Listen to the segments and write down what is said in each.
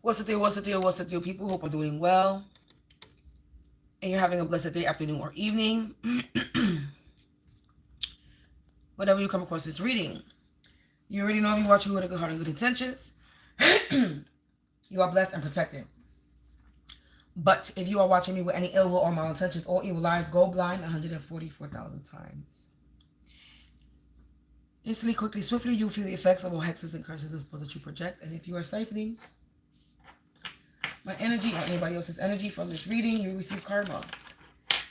What's the deal? What's the deal? What's the deal? People, hope are doing well. And you're having a blessed day, afternoon, or evening. Whenever you come across this reading. You already know if you're watching with a good heart and good intentions. You are blessed and protected. But if you are watching me with any ill will or malintentions or evil eyes, go blind 144,000 times. Instantly, quickly, swiftly, you feel the effects of all hexes and curses and spells that you project. And if you are siphoning my energy or anybody else's energy from this reading, you receive karma.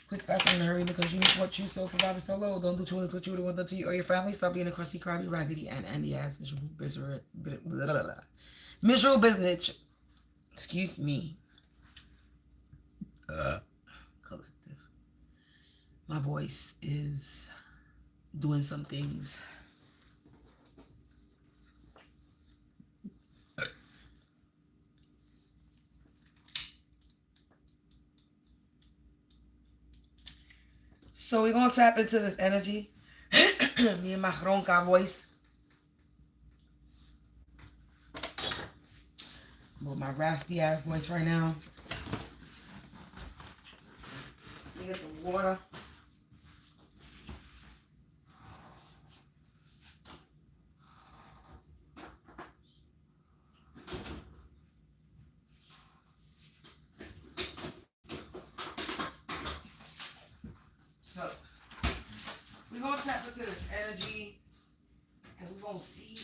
Quick, fast, and in a hurry, because you what you sow for Bobby Solo. Don't do children what you would have done to you or your family. Stop being a crusty, crabby, raggedy, and Andy ass miserable business. Excuse me. Collective. My voice is doing some things. So we're going to tap into this energy. Me and my ronca voice. With my raspy ass voice right now. Let me get some water. So we're going to tap into this energy and we're going to see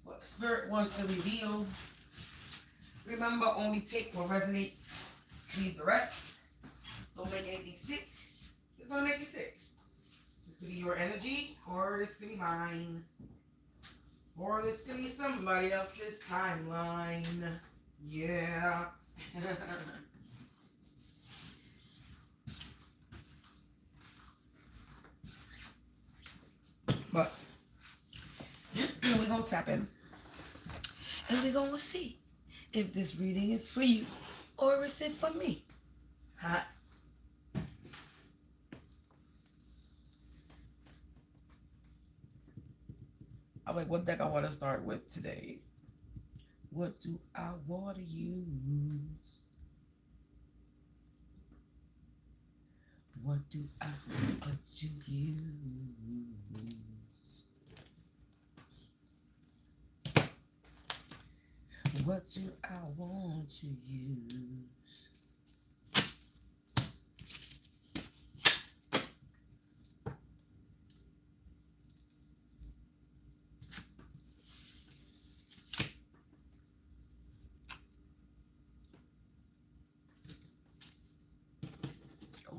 what Spirit wants to reveal. Remember, only take what resonates, leave the rest. Don't make anything sick. It's going to make you sick. This could be your energy, or this could be mine, or this could be somebody else's timeline. Yeah. But we're going to tap in. And we're going to see if this reading is for you or is it for me. Huh? I'm like, what deck I want to start with today? What do I want to use? What do I want to use? What do I want to use?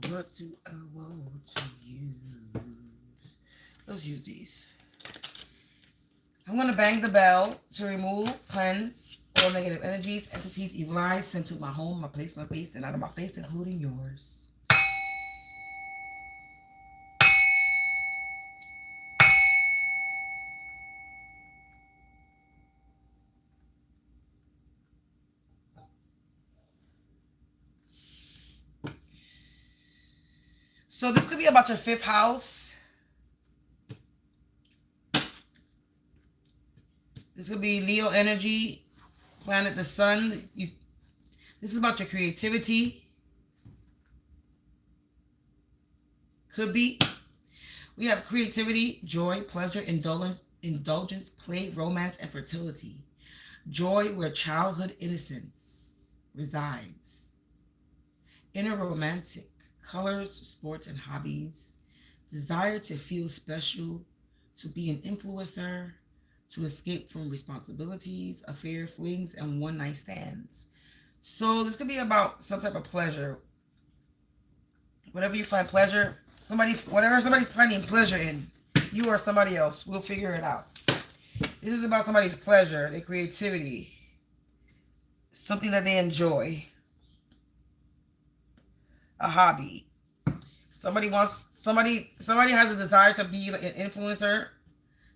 What do I want to use? Let's use these. I'm going to bang the bell to remove, cleanse all negative energies, entities, evil eyes sent to my home, my place, my face, and out of my face, including yours. So this could be about your 5th house. This could be Leo energy, planet the sun. This is about your creativity. Could be. We have creativity, joy, pleasure, indulgence, play, romance, and fertility. Joy where childhood innocence resides. Inner romantic, colors, sports, and hobbies. Desire to feel special, to be an influencer, to escape from responsibilities, affair, flings, and one-night stands. So this could be about some type of pleasure. Whatever you find pleasure, whatever somebody's finding pleasure in, you or somebody else, we'll figure it out. This is about somebody's pleasure, their creativity, something that they enjoy, a hobby. Somebody has a desire to be an influencer.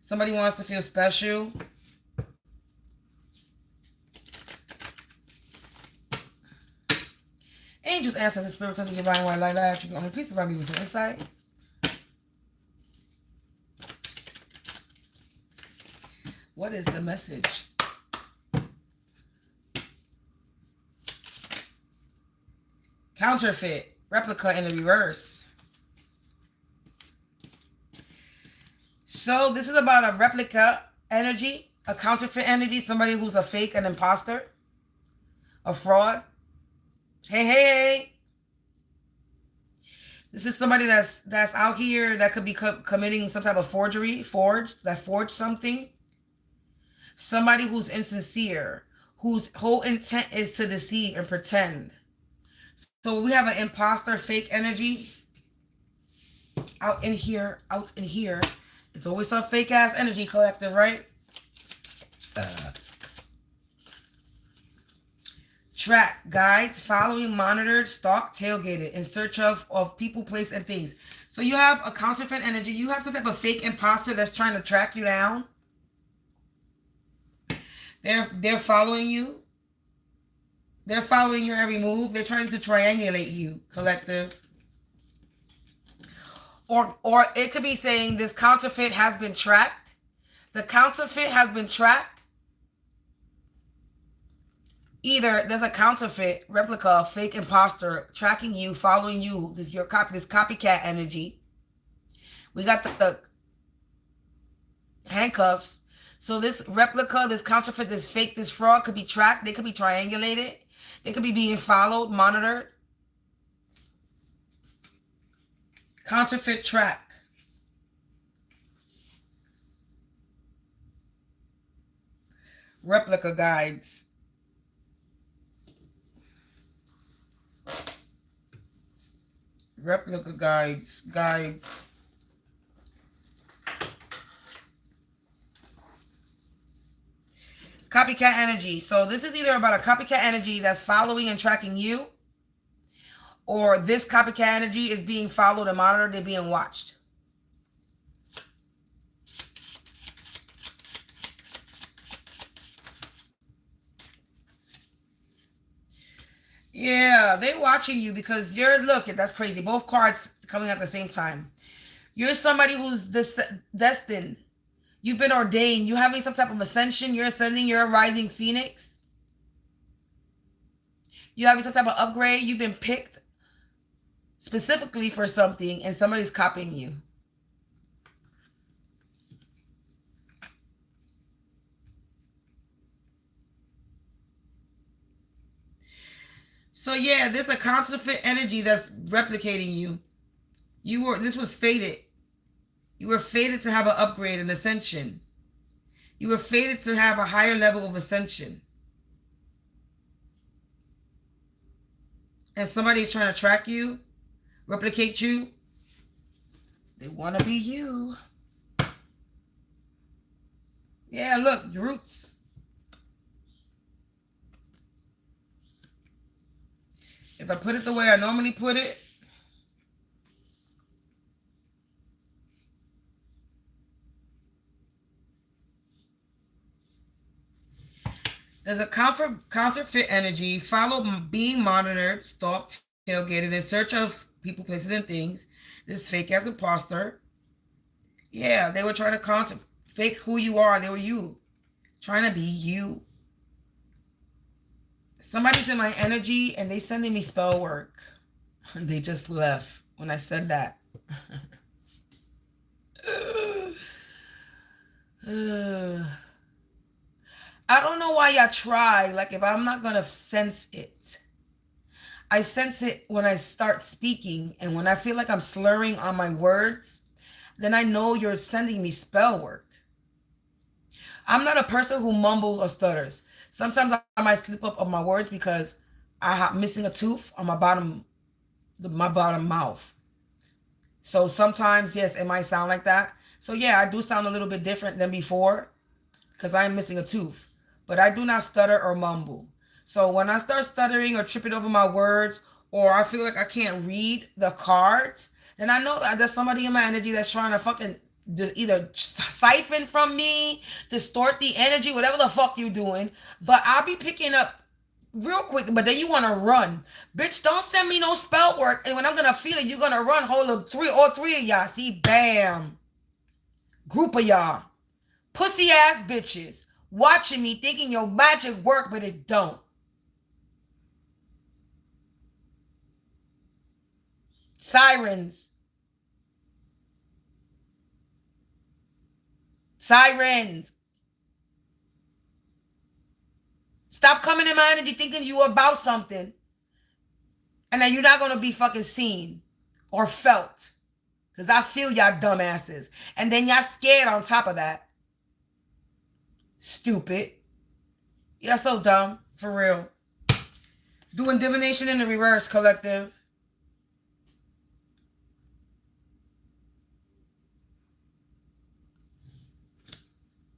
Somebody wants to feel special. Angels, ancestors, spirits, and divine white light, attribute only. Please provide me with some insight. What is the message Counterfeit. Replica in the reverse. So this is about a replica energy, a counterfeit energy, somebody who's a fake, an imposter, a fraud. Hey, hey, hey. This is somebody that's out here that could be committing some type of forgery, forged something. Somebody who's insincere, whose whole intent is to deceive and pretend. So we have an imposter, fake energy out in here, It's always some fake ass energy collective, right? Track, guides, following, monitored, stalked, tailgated, in search of people, place, and things. So you have a counterfeit energy. You have some type of fake imposter that's trying to track you down. They're following you. They're following your every move. They're trying to triangulate you, collective. Or it could be saying this counterfeit has been tracked. The counterfeit has been tracked. Either there's a counterfeit, replica, fake imposter tracking you, following you. This copycat energy. We got the handcuffs. So this replica, this counterfeit, this fake, this fraud could be tracked. They could be triangulated. They could be being followed, monitored. Counterfeit track. Replica guides. Replica guides. Copycat energy. So this is either about a copycat energy that's following and tracking you, or this copycat energy is being followed and monitored. They're being watched. Yeah, they're watching you because look, that's crazy. Both cards coming at the same time. You're somebody who's destined. You've been ordained. You're having some type of ascension. You're ascending. You're a rising phoenix. You're having some type of upgrade. You've been picked specifically for something, and somebody's copying you. So yeah, there's a counterfeit energy that's replicating you. This was fated. You were fated to have an upgrade, an ascension. You were fated to have a higher level of ascension. And somebody's trying to track you, replicate you. They want to be you. Yeah, look, roots. If I put it the way I normally put it, there's a counterfeit energy, followed, being monitored, stalked, tailgated, in search of people, places, and things. This fake as imposter. Yeah, they were trying to fake who you are. They were you. Trying to be you. Somebody's in my energy and they sending me spell work. They just left when I said that. I don't know why y'all try. Like, if I'm not going to sense it. I sense it when I start speaking. And when I feel like I'm slurring on my words, then I know you're sending me spell work. I'm not a person who mumbles or stutters. Sometimes I might slip up on my words because I'm missing a tooth on my bottom mouth. So sometimes, yes, it might sound like that. So yeah, I do sound a little bit different than before because I am missing a tooth. But I do not stutter or mumble. So when I start stuttering or tripping over my words, or I feel like I can't read the cards, then I know that there's somebody in my energy that's trying to fucking either siphon from me, distort the energy, whatever the fuck you doing. But I'll be picking up real quick, but then you want to run. Bitch, don't send me no spell work. And when I'm going to feel it, you're going to run. Hold up, all three of y'all. See, bam. Group of y'all. Pussy ass bitches. Watching me thinking your magic work, but it don't. Sirens. Sirens. Stop coming in my energy thinking you about something. And then you're not going to be fucking seen or felt. Because I feel y'all dumbasses. And then y'all scared on top of that. Stupid. You're so dumb. For real. Doing divination in the reverse, collective.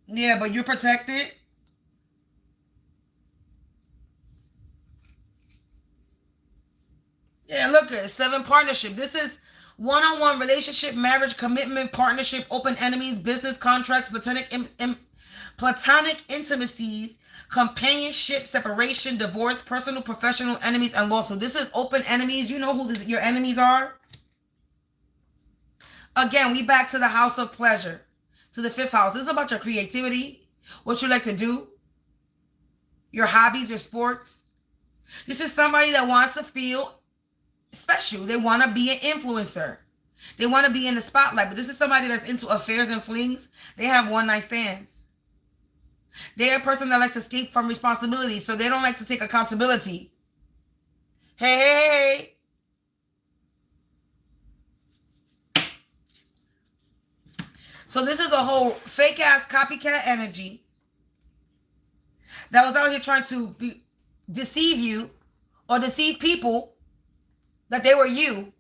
Yeah, but you're protected. Yeah, look at it. 7 partnership. This is one-on-one relationship, marriage, commitment, partnership, open enemies, business contracts, platonic intimacies, companionship, separation, divorce, personal, professional enemies, and loss. So this is open enemies. You know who your enemies are? Again, we back to the house of pleasure, to the 5th house. This is about your creativity, what you like to do, your hobbies, your sports. This is somebody that wants to feel special. They want to be an influencer. They want to be in the spotlight. But this is somebody that's into affairs and flings. They have one-night stands. They're a person that likes to escape from responsibility, so they don't like to take accountability. Hey. So this is a whole fake-ass copycat energy that was out here trying to deceive you or deceive people that they were you.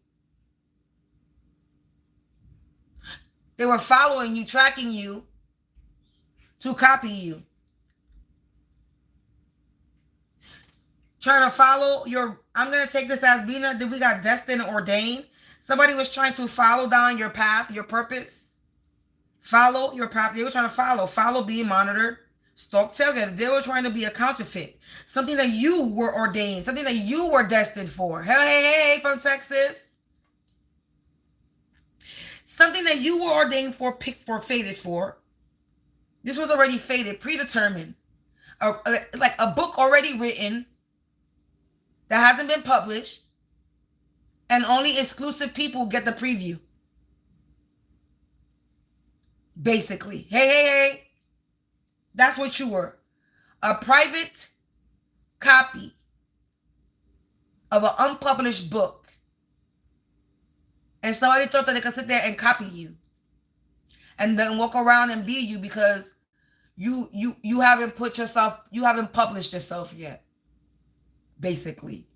They were following you, tracking you to copy you. Trying to follow your, I'm going to take this as being that we got destined and ordained. Somebody was trying to follow down your path, your purpose. Follow your path. They were trying to follow being monitored. Stalk, tailgate. They were trying to be a counterfeit. Something that you were ordained. Something that you were destined for. Hey, from Texas. Something that you were ordained for, picked for, fated for. This was already fated, predetermined. Like a book already written that hasn't been published. And only exclusive people get the preview. Basically. Hey. That's what you were. A private copy of an unpublished book. And somebody thought that they could sit there and copy you. And then walk around and be you because you haven't put yourself, you haven't published yourself yet. Basically.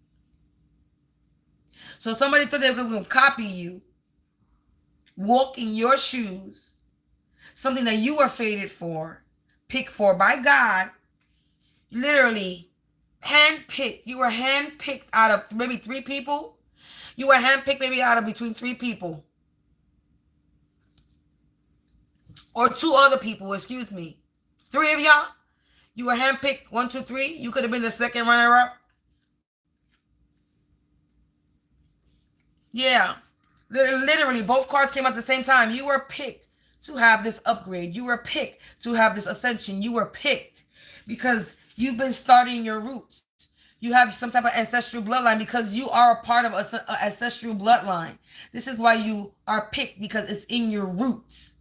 So somebody thought they were going to copy you. Walk in your shoes. Something that you were fated for. Picked for by God, literally handpicked. You were handpicked out of maybe 3 people. You were handpicked maybe out of between 3 people. Or 2 other people, excuse me. 3 of y'all. You were handpicked 1, 2, 3. You could have been the second runner-up. Yeah. Literally, both cards came at the same time. You were picked to have this upgrade. You were picked to have this ascension. You were picked because you've been starting your roots. You have some type of ancestral bloodline because you are a part of an ancestral bloodline. This is why you are picked, because it's in your roots.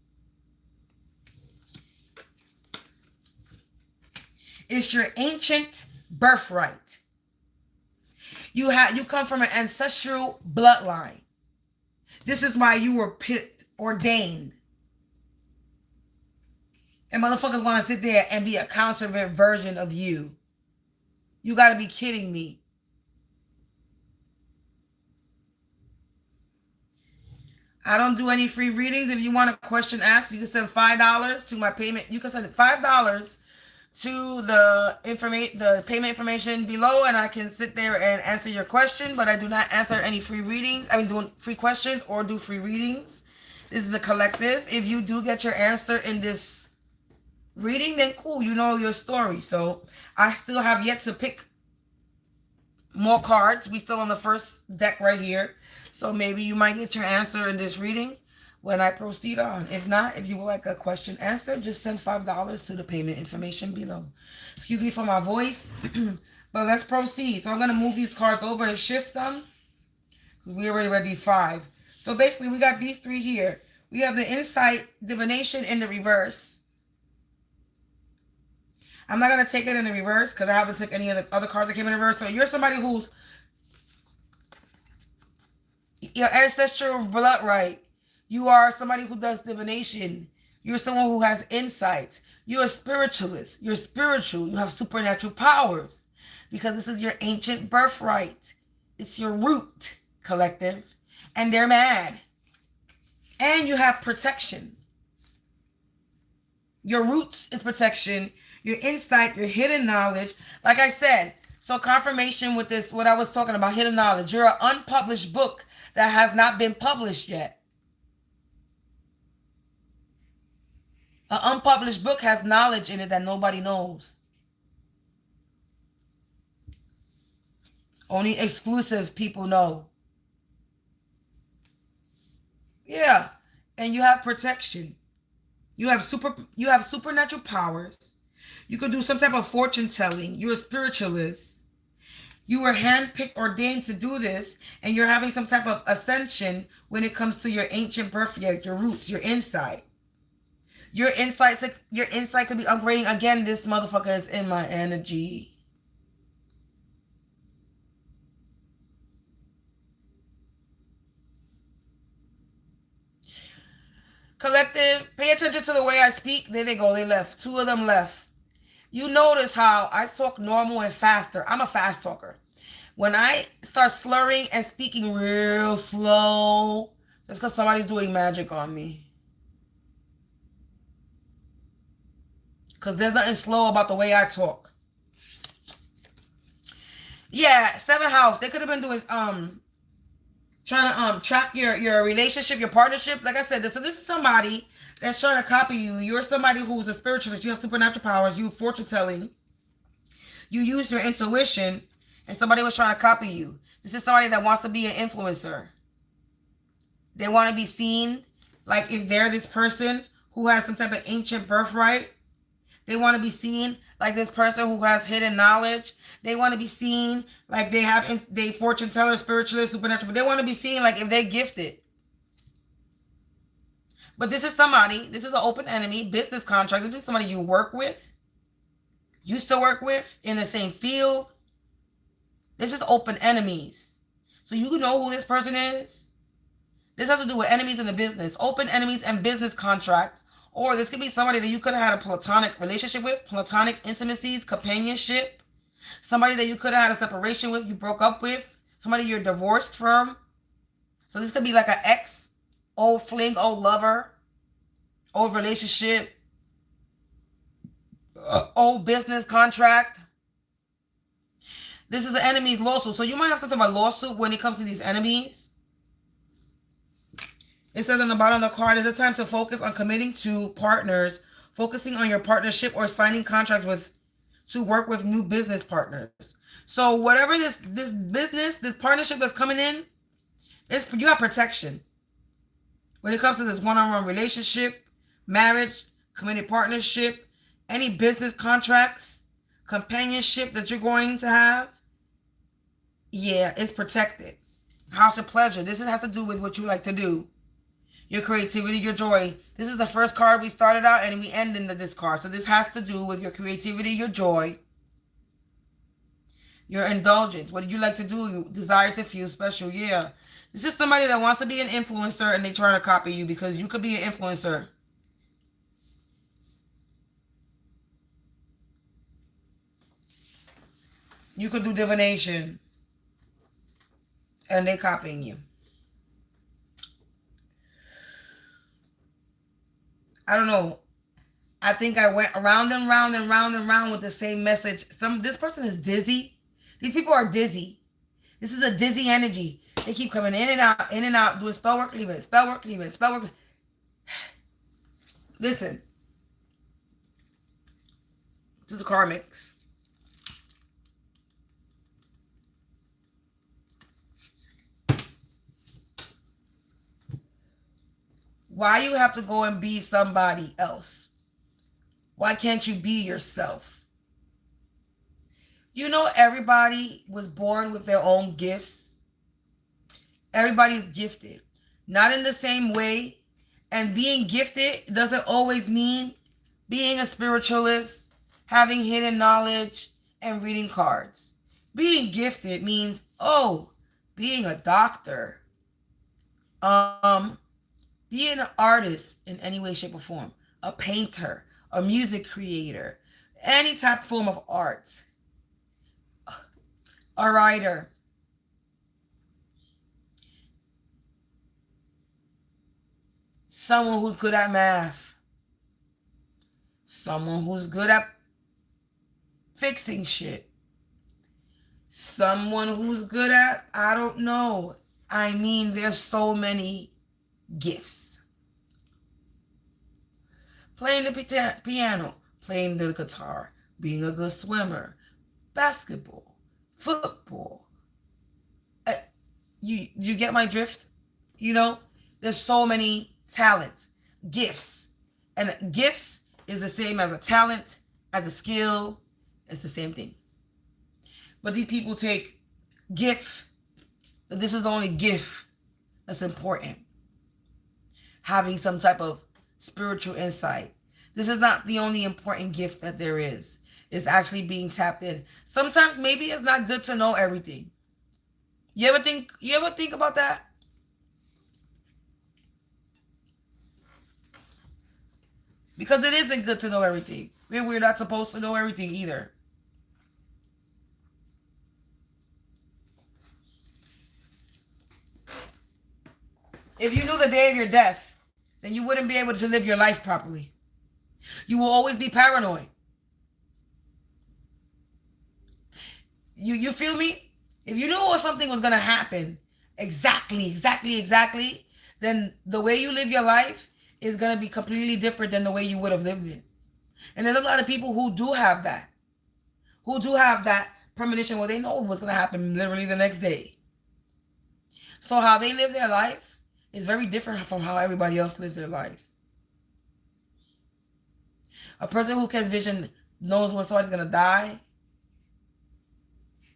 It's your ancient birthright. You come from an ancestral bloodline. This is why you were picked, ordained. And motherfuckers want to sit there and be a counterfeit version of you. You got to be kidding me. I don't do any free readings. If you want a question asked, you can send $5 to my payment. You can send $5 to the payment information below, and I can sit there and answer your question. But I do not answer any free readings. I mean, do free questions or do free readings. This is a collective. If you do get your answer in this reading, then cool, you know your story. So I still have yet to pick more cards. We still on the first deck right here. So maybe you might get your answer in this reading when I proceed on. If not, if you would like a question answered, just send $5 to the payment information below. Excuse me for my voice, but let's proceed. So I'm going to move these cards over and shift them. We already read these 5. So basically, we got these 3 here. We have the insight, divination in the reverse. I'm not going to take it in the reverse because I haven't took any of the other cards that came in reverse. So you're somebody who's your ancestral blood right. You are somebody who does divination. You're someone who has insights. You're a spiritualist. You're spiritual. You have supernatural powers because this is your ancient birthright. It's your root, collective. And they're mad. And you have protection. Your roots is protection. Your insight, your hidden knowledge. Like I said, so confirmation with this, what I was talking about, hidden knowledge. You're an unpublished book that has not been published yet. An unpublished book has knowledge in it that nobody knows. Only exclusive people know. Yeah. And you have protection. You have supernatural powers. You could do some type of fortune telling. You're a spiritualist. You were handpicked, ordained to do this, and you're having some type of ascension when it comes to your ancient birthright, your roots, your insight. Your insight could be upgrading. Again, this motherfucker is in my energy. Collective, pay attention to the way I speak. There they go. They left. 2 of them left. You notice how I talk normal and faster. I'm a fast talker. When I start slurring and speaking real slow, that's because somebody's doing magic on me. Because there's nothing slow about the way I talk. Yeah, 7th house. They could have been doing trying to track your relationship, your partnership. Like I said, so this is somebody that's trying to copy you. You're somebody who's a spiritualist. You have supernatural powers. You fortune telling. You use your intuition, and somebody was trying to copy you. This is somebody that wants to be an influencer. They want to be seen like if they're this person who has some type of ancient birthright. They want to be seen like this person who has hidden knowledge. They want to be seen like they fortune teller, spiritualist, supernatural. But they want to be seen like if they're gifted. But this is an open enemy, business contract. This is somebody you work with, used to work with, in the same field. This is open enemies. So you know who this person is. This has to do with enemies in the business, open enemies and business contract. Or this could be somebody that you could have had a platonic relationship with, platonic intimacies, companionship. Somebody that you could have had a separation with, you broke up with. Somebody you're divorced from. So this could be like an ex, old fling, old lover, old relationship, old business contract. This is an enemy's lawsuit. So you might have something about lawsuit when it comes to these enemies. It says on the bottom of the card, it's a time to focus on committing to partners, focusing on your partnership or signing contracts to work with new business partners. So whatever this business, this partnership that's coming in, you have protection. When it comes to this one-on-one relationship, marriage, committed partnership, any business contracts, companionship that you're going to have, yeah, it's protected. House of pleasure. This has to do with what you like to do. Your creativity, your joy. This is the first card we started out and we end into this card. So this has to do with your creativity, your joy, your indulgence. What do you like to do? You desire to feel special. Yeah. This is somebody that wants to be an influencer and they're trying to copy you because you could be an influencer. You could do divination and they're copying you. I don't know. I think I went around and round and round and round with the same message. This person is dizzy. These people are dizzy. This is a dizzy energy. They keep coming in and out, doing spell work, leave it, spell work, leave it, spell work. Listen to the karmics. Why you have to go and be somebody else? Why can't you be yourself? You know everybody was born with their own gifts. Everybody's gifted. Not in the same way. And being gifted doesn't always mean being a spiritualist, having hidden knowledge, and reading cards. Being gifted means, oh, being a doctor, um, being an artist in any way, shape, or form, a painter, a music creator, any type form of art, a writer, someone who's good at math, someone who's good at fixing shit, someone who's good at, I don't know. I mean, there's so many gifts. Playing the piano, playing the guitar, being a good swimmer, basketball, football. You get my drift? You know, there's so many talents, gifts. And gifts is the same as a talent, as a skill. It's the same thing. But these people take gift. This is the only gift that's important. Having some type of spiritual insight. This is not the only important gift that there is. It's actually being tapped in. Sometimes maybe it's not good to know everything. You ever think about that? Because it isn't good to know everything. We're not supposed to know everything either. If you knew the day of your death, then you wouldn't be able to live your life properly. You will always be paranoid. You feel me? If you knew something was going to happen exactly, then the way you live your life is going to be completely different than the way you would have lived it. And there's a lot of people who do have that. Who do have that premonition where they know what's going to happen literally the next day. So how they live their life is very different from how everybody else lives their life. A person who can vision knows when somebody's going to die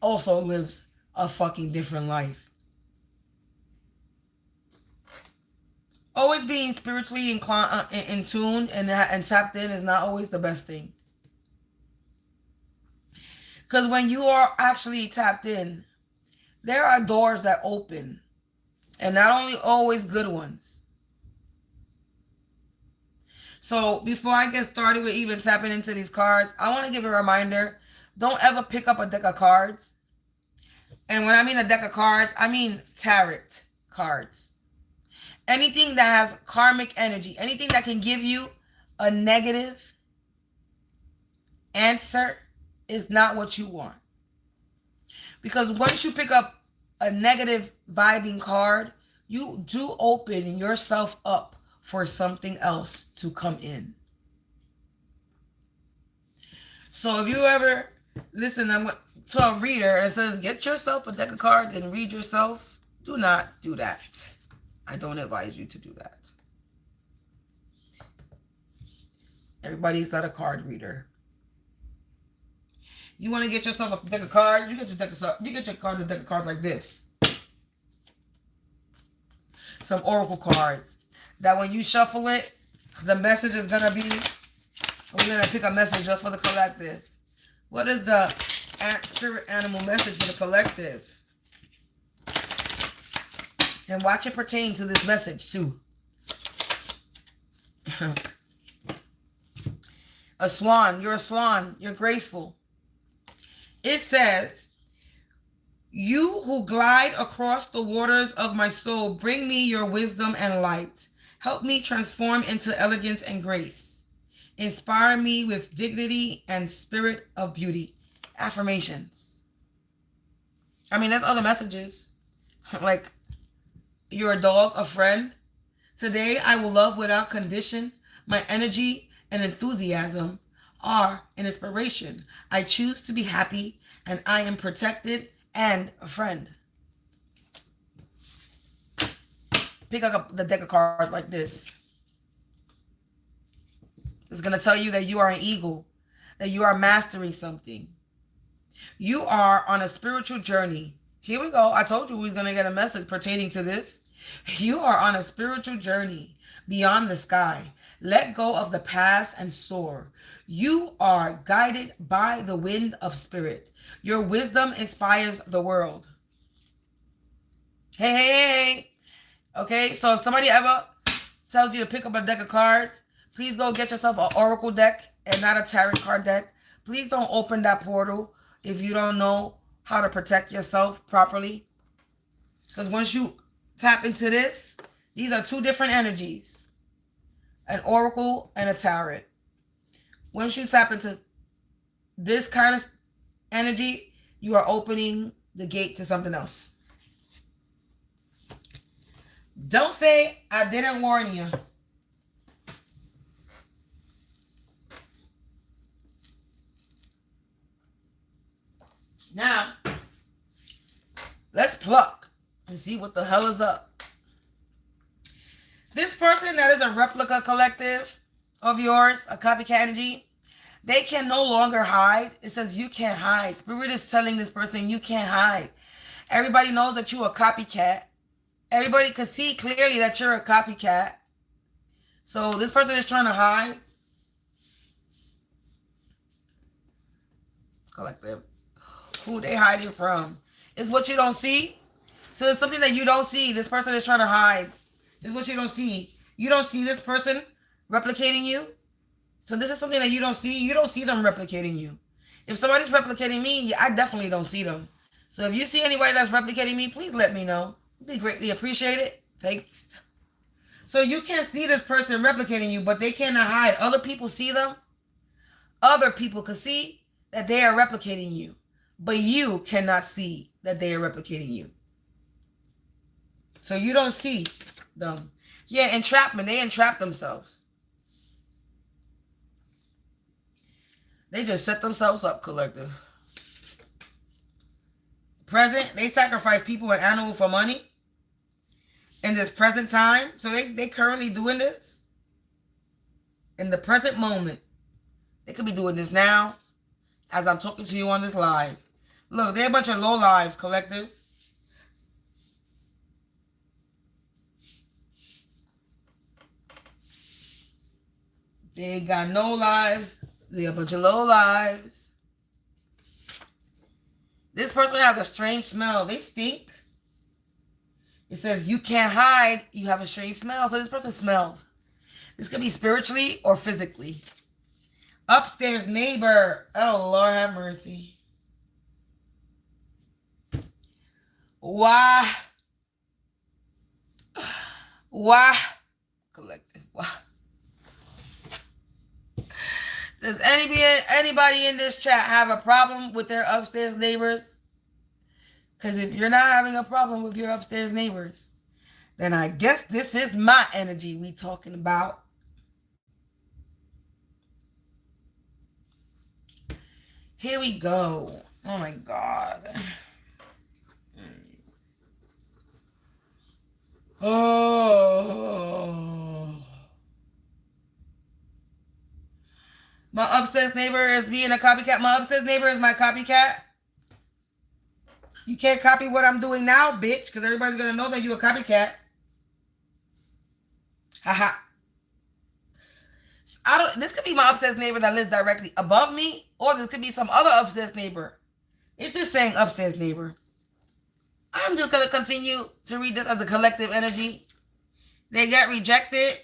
also lives a fucking different life. Always being spiritually inclined, in tune and tapped in is not always the best thing. Because when you are actually tapped in, there are doors that open. And not only always good ones. So before I get started with even tapping into these cards, I want to give a reminder. Don't ever pick up a deck of cards. And when I mean a deck of cards, I mean tarot cards. Anything that has karmic energy, anything that can give you a negative answer is not what you want. Because once you pick up a negative vibing card, you do open yourself up for something else to come in. So if you ever listen to a reader that says, get yourself a deck of cards and read yourself, do not do that. I don't advise you to do that. Everybody's not a card reader. You want to get yourself a deck of cards? You get your cards a deck of cards like this. Some oracle cards. That when you shuffle it, the message is going to be, we're going to pick a message just for the collective. What is the spirit animal message for the collective? And watch it pertain to this message too. A swan. You're a swan. You're graceful. It says, you who glide across the waters of my soul, bring me your wisdom and light. Help me transform into elegance and grace. Inspire me with dignity and spirit of beauty. Affirmations. I mean, that's other messages. Like, you're a dog, a friend. Today, I will love without condition. My energy and enthusiasm are an inspiration. I choose to be happy, and I am protected and a friend. Pick up the deck of cards like this. It's going to tell you that you are an eagle, that you are mastering something. You are on a spiritual journey, Here we go. I told you we was going to get a message pertaining to this. You are on a spiritual journey beyond the sky. Let go of the past and soar. You are guided by the wind of spirit. Your wisdom inspires the world. Hey, hey, hey. Okay, so if somebody ever tells you to pick up a deck of cards, please go get yourself an oracle deck and not a tarot card deck. Please don't open that portal if you don't know how to protect yourself properly. Because once you tap into this, these are two different energies. An oracle and a tarot. Once you tap into this kind of energy, you are opening the gate to something else. Don't say I didn't warn you. Now, let's pluck and see what the hell is up. This person that is a replica collective of yours, a copycat energy, they can no longer hide. It says you can't hide. Spirit is telling this person you can't hide. Everybody knows that you're a copycat. Everybody can see clearly that you're a copycat. So this person is trying to hide. Collective. Who they hiding from? It's what you don't see. So it's something that you don't see. This person is trying to hide. It's what you don't see. You don't see this person replicating you. So this is something that you don't see. You don't see them replicating you. If somebody's replicating me, I definitely don't see them. So if you see anybody that's replicating me, please let me know. It'd be greatly appreciated. Thanks. So you can't see this person replicating you, but they cannot hide. Other people see them. Other people can see that they are replicating you, but you cannot see that they are replicating you. So you don't see them. Yeah, entrapment. They entrap themselves. They just set themselves up, collective. Present, they sacrifice people and animals for money in this present time. So they currently doing this in the present moment. They could be doing this now as I'm talking to you on this live. Look, they're a bunch of low lives, collective. They ain't got no lives. They're a bunch of low lives. This person has a strange smell. They stink. It says you can't hide. You have a strange smell. So this person smells. This could be spiritually or physically. Upstairs neighbor. Oh, Lord have mercy. Why? Why? Collective. Why? Does anybody in this chat have a problem with their upstairs neighbors? Because if you're not having a problem with your upstairs neighbors, then I guess this is my energy we talking about. Here we go. Oh my God. Oh. My upstairs neighbor is being a copycat. My upstairs neighbor is my copycat. You can't copy what I'm doing now, bitch, because everybody's going to know that you're a copycat. Haha. This could be my upstairs neighbor that lives directly above me, or this could be some other upstairs neighbor. It's just saying upstairs neighbor. I'm just going to continue to read this as a collective energy. They get rejected.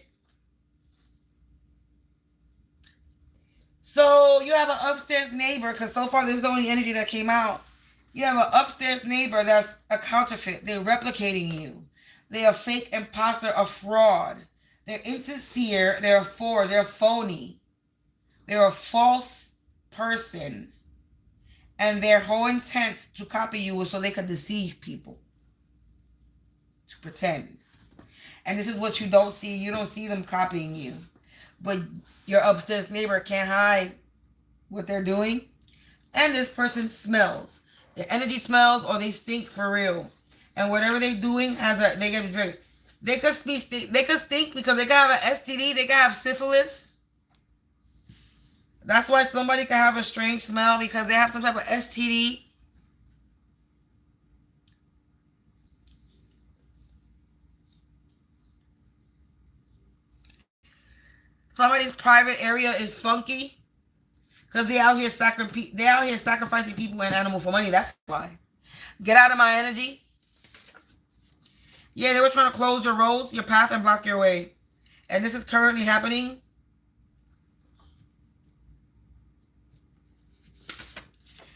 So you have an upstairs neighbor, because so far this is the only energy that came out. You have an upstairs neighbor that's a counterfeit. They're replicating you. They're a fake imposter, a fraud. They're insincere. They're a fraud. They're phony. They're a false person. And their whole intent to copy you is so they could deceive people. To pretend. And this is what you don't see. You don't see them copying you. But your upstairs neighbor can't hide what they're doing. And this person smells. Their energy smells, or they stink for real. And whatever they're doing they get drink. They could stink because they could have an STD. They could have syphilis. That's why somebody can have a strange smell, because they have some type of STD. Somebody's private area is funky because they out here sacrificing people and animal for money. That's why. Get out of my energy. Yeah, they were trying to close your roads, your path, and block your way. And this is currently happening.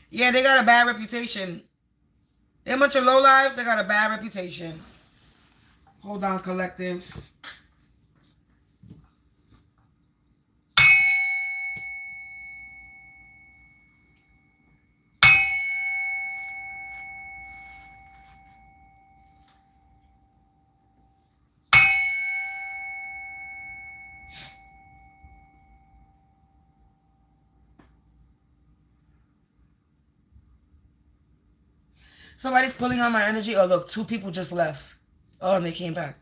Yeah, they got a bad reputation. They're a bunch of lowlives. They got a bad reputation. Hold on, collective. Somebody's pulling on my energy. Oh, look, 2 people just left. Oh, and they came back.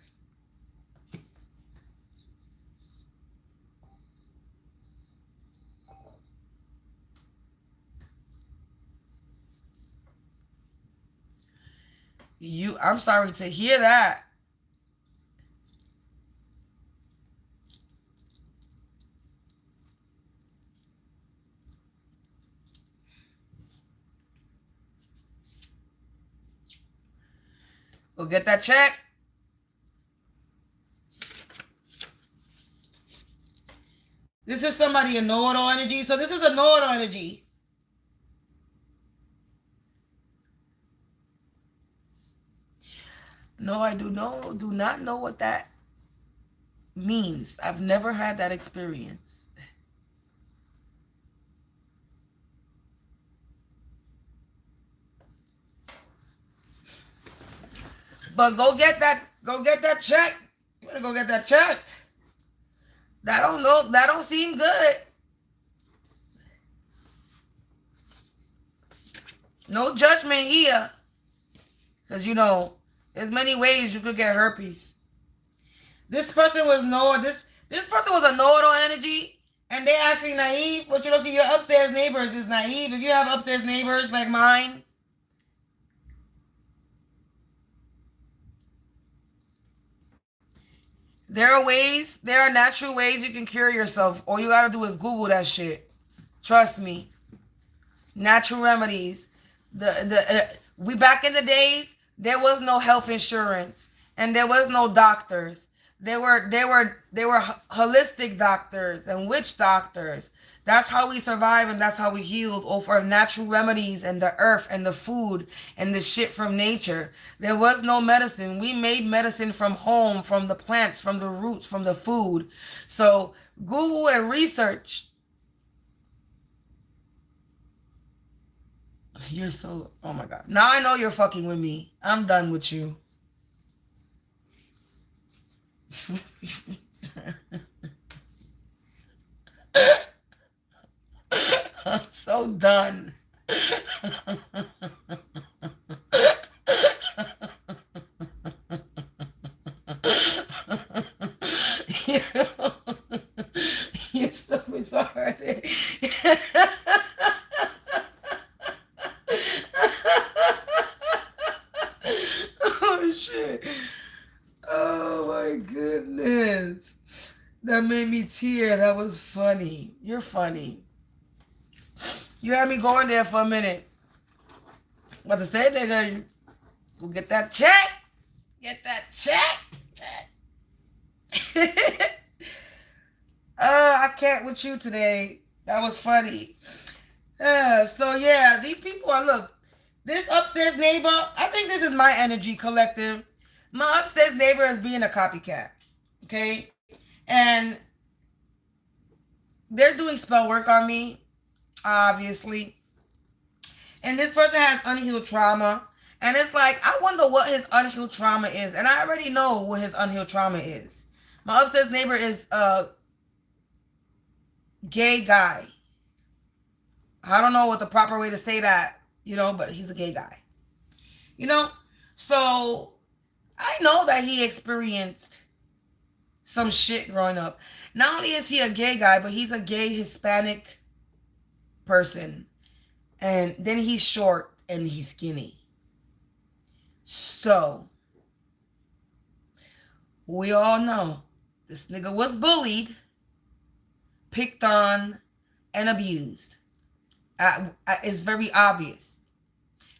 I'm sorry to hear that. Go get that check. This is somebody in know-it-all energy. So this is a know-it-all energy. No, I do not know what that means. I've never had that experience. But go get that check. You better go get that checked. That don't seem good. No judgment here. Because there's many ways you could get herpes. This person was this person was a know-it-all energy, and they actually naive. But you don't see your upstairs neighbors is naive. If you have upstairs neighbors like mine, there are natural ways you can cure yourself. All you gotta do is Google that shit. Trust me. Natural remedies. We back in the days, there was no health insurance and there was no doctors. They were holistic doctors and witch doctors. That's how we survived and that's how we healed off of natural remedies and the earth and the food and the shit from nature. There was no medicine. We made medicine from home, from the plants, from the roots, from the food. So Google and research. You're so, oh my God. Now I know you're fucking with me. I'm done with you. I'm so done. You're so retarded. Oh shit. Oh my goodness. That made me tear. That was funny. You're funny. You had me going there for a minute. What to say, nigga? Go get that check. Get that check. I can't with you today. That was funny. So yeah, these people are, look, this upstairs neighbor, I think this is my energy collective. My upstairs neighbor is being a copycat. Okay? And they're doing spell work on me, obviously. And this person has unhealed trauma. And it's like, I wonder what his unhealed trauma is. And I already know what his unhealed trauma is. My upstairs neighbor is a gay guy. I don't know what the proper way to say that, but he's a gay guy. So I know that he experienced some shit growing up. Not only is he a gay guy, but he's a gay Hispanic person. And then he's short and he's skinny. So, we all know this nigga was bullied picked on, and abused. It's very obvious.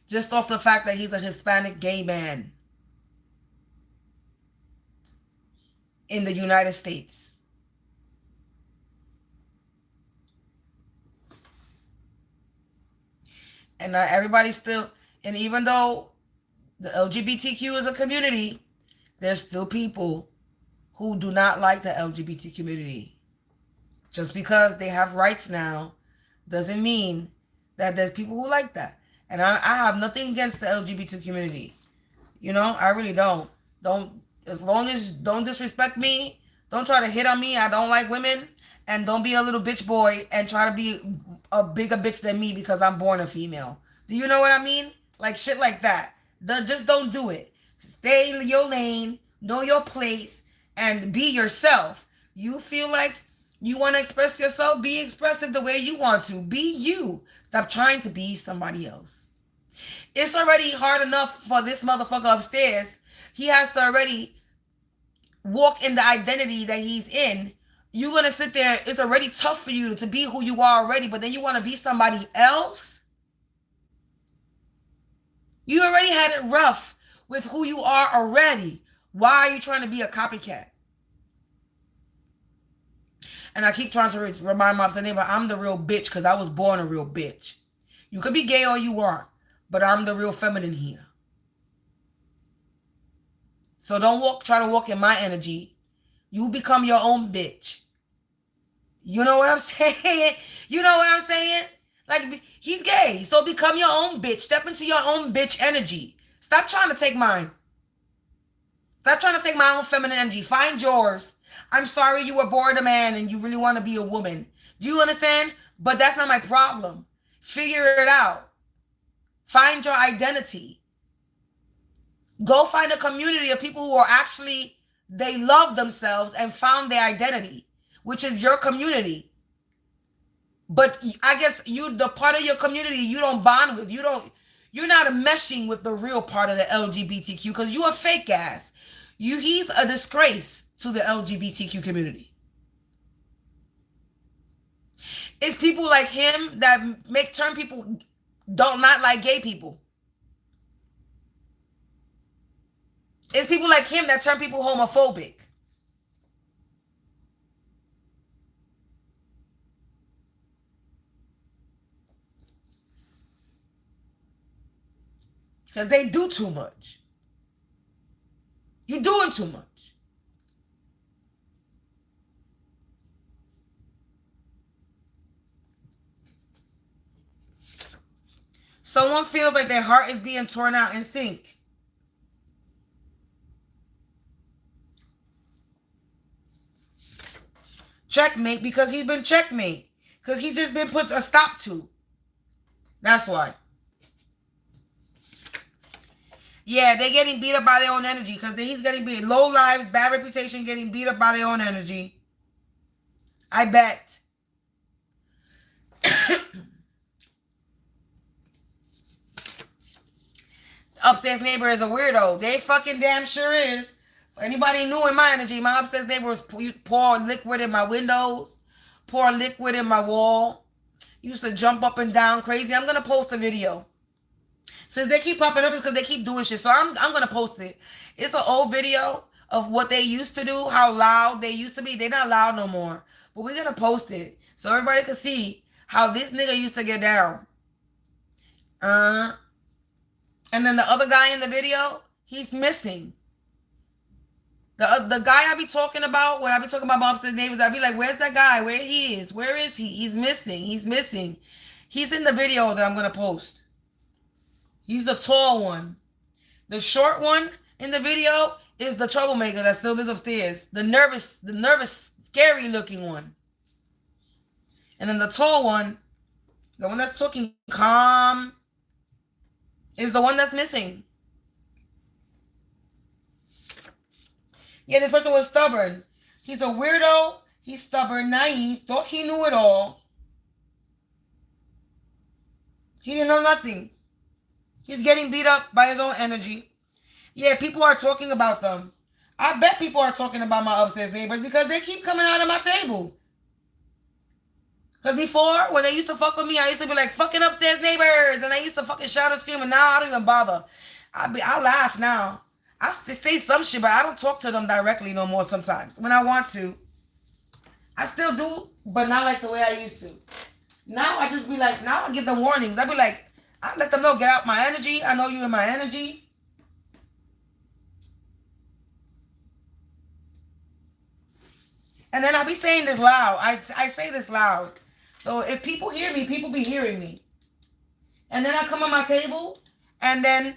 Just off the fact that he's a Hispanic gay man in the United States. And everybody still, and even though the LGBTQ is a community, there's still people who do not like the LGBT community. Just because they have rights now doesn't mean that there's people who like that. And I have nothing against the LGBT community. You know, I really don't. As long as don't disrespect me, don't try to hit on me. I don't like women. And don't be a little bitch boy and try to be a bigger bitch than me because I'm born a female. Do you know what I mean? Like shit like that. Just don't do it. Stay in your lane, know your place, and be yourself. You feel like you want to express yourself, be expressive the way you want to. Be you. Stop trying to be somebody else. It's already hard enough for this motherfucker upstairs. He has to already walk in the identity that he's in. You're going to sit there. It's already tough for you to be who you are already, but then you want to be somebody else? You already had it rough with who you are already. Why are you trying to be a copycat? And I keep trying to remind my neighbor, I'm the real bitch because I was born a real bitch. You could be gay all you want, but I'm the real feminine here. So don't try to walk in my energy. You become your own bitch. You know what I'm saying? You know what I'm saying? Like, he's gay, so become your own bitch. Step into your own bitch energy. Stop trying to take mine. Stop trying to take my own feminine energy. Find yours. I'm sorry you were born a man and you really want to be a woman. Do you understand? But that's not my problem. Figure it out. Find your identity. Go find a community of people who are actually, they love themselves and found their identity, which is your community. But I guess the part of your community you don't bond with, you're not meshing with the real part of the LGBTQ because you a fake ass. He's a disgrace to the LGBTQ community. It's people like him that turn people not like gay people. It's people like him that turn people homophobic. Because they do too much. You're doing too much. Someone feels like their heart is being torn out in sync. Checkmate, because he's been checkmate. Because he's just been put a stop to. That's why. Yeah, they're getting beat up by their own energy. Because he's getting beat. Low lives, bad reputation, getting beat up by their own energy. I bet. Upstairs neighbor is a weirdo. They fucking damn sure is. For anybody new in my energy, my upstairs neighbor was pour liquid in my windows, pour liquid in my wall. Used to jump up and down crazy. I'm gonna post a video. Since they keep popping up because they keep doing shit, so I'm gonna post it. It's an old video of what they used to do, how loud they used to be. They're not loud no more, but we're gonna post it so everybody can see how this nigga used to get down. And then the other guy in the video, he's missing. The guy I be talking about, when I be talking about my upstairs neighbors, I be like, where's that guy? Where he is? Where is he? He's missing. He's missing. He's in the video that I'm going to post. He's the tall one. The short one in the video is the troublemaker that still lives upstairs. The nervous, scary looking one. And then the tall one, the one that's talking calm, is the one that's missing. Yeah, this person was stubborn. He's a weirdo. He's stubborn, naive, thought he knew it all. He didn't know nothing. He's getting beat up by his own energy. Yeah, people are talking about them. I bet people are talking about my upstairs neighbors because they keep coming out of my table. Because before, when they used to fuck with me, I used to be like, fucking upstairs neighbors. And I used to fucking shout and scream. And now I don't even bother. I laugh now. I say some shit, but I don't talk to them directly no more sometimes. When I want to. I still do, but not like the way I used to. Now I just be like, now I give them warnings. I be like, I let them know, get out my energy. I know you in my energy. And then I be saying this loud. I say this loud. So if people hear me, people be hearing me. And then I come on my table, and then,